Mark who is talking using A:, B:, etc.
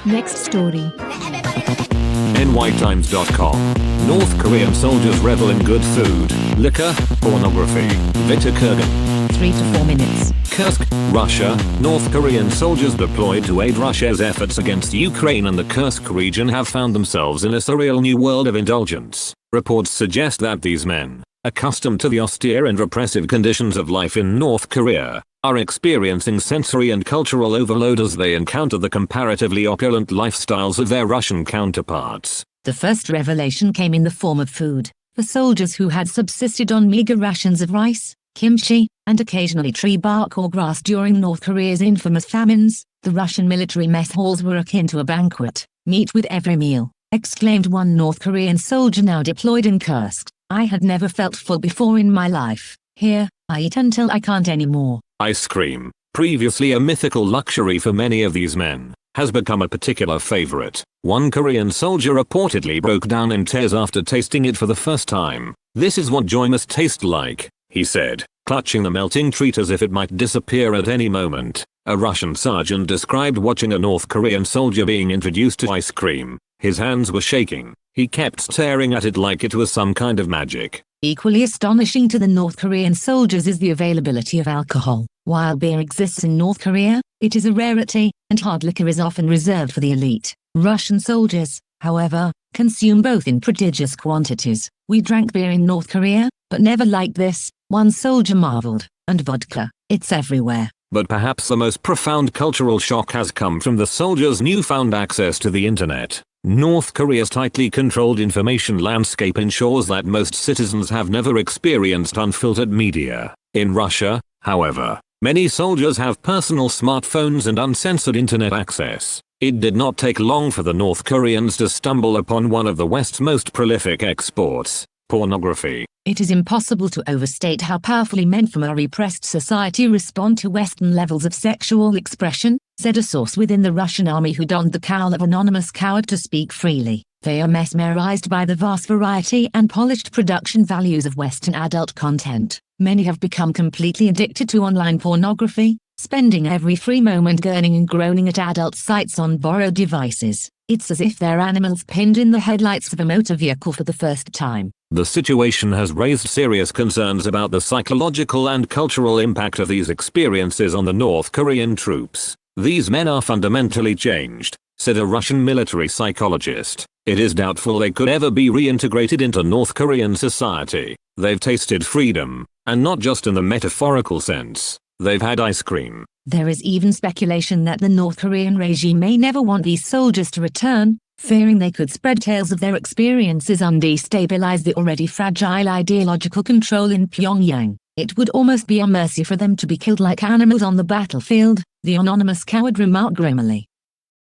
A: Next story.
B: nytimes.com. North Korean soldiers revel in good food, liquor, pornography. Victor Kurgan.
A: 3 to 4 minutes.
B: Kursk, Russia. North Korean soldiers deployed to aid Russia's efforts against Ukraine and the Kursk region have found themselves in a surreal new world of indulgence. Reports suggest that these men, accustomed to the austere and repressive conditions of life in North Korea, are experiencing sensory and cultural overload as they encounter the comparatively opulent lifestyles of their Russian counterparts.
A: The first revelation came in the form of food. For soldiers who had subsisted on meager rations of rice, kimchi, and occasionally tree bark or grass during North Korea's infamous famines, the Russian military mess halls were akin to a banquet. "Meat with every meal," exclaimed one North Korean soldier now deployed in Kursk. "I had never felt full before in my life. Here, I eat until I can't anymore."
B: Ice cream, previously a mythical luxury for many of these men, has become a particular favorite. One Korean soldier reportedly broke down in tears after tasting it for the first time. "This is what joy must taste like," he said, clutching the melting treat as if it might disappear at any moment. A Russian sergeant described watching a North Korean soldier being introduced to ice cream. His hands were shaking. He kept staring at it like it was some kind of magic.
A: Equally astonishing to the North Korean soldiers is the availability of alcohol. While beer exists in North Korea, it is a rarity, and hard liquor is often reserved for the elite. Russian soldiers, however, consume both in prodigious quantities. "We drank beer in North Korea, but never like this," one soldier marveled. "And vodka, it's everywhere."
B: But perhaps the most profound cultural shock has come from the soldiers' newfound access to the internet. North Korea's tightly controlled information landscape ensures that most citizens have never experienced unfiltered media. In Russia, however, many soldiers have personal smartphones and uncensored internet access. It did not take long for the North Koreans to stumble upon one of the West's most prolific exports, pornography.
A: It is impossible to overstate how powerfully men from a repressed society respond to Western levels of sexual expression, said a source within the Russian army who donned the cowl of anonymous coward to speak freely. They are mesmerized by the vast variety and polished production values of Western adult content. Many have become completely addicted to online pornography, spending every free moment gurning and groaning at adult sites on borrowed devices. It's as if they're animals pinned in the headlights of a motor vehicle for the first time.
B: The situation has raised serious concerns about the psychological and cultural impact of these experiences on the North Korean troops. "These men are fundamentally changed," said a Russian military psychologist. "It is doubtful they could ever be reintegrated into North Korean society. They've tasted freedom, and not just in the metaphorical sense. They've had ice cream."
A: There is even speculation that the North Korean regime may never want these soldiers to return, fearing they could spread tales of their experiences and destabilize the already fragile ideological control in Pyongyang. "It would almost be a mercy for them to be killed like animals on the battlefield," the anonymous coward remarked grimly.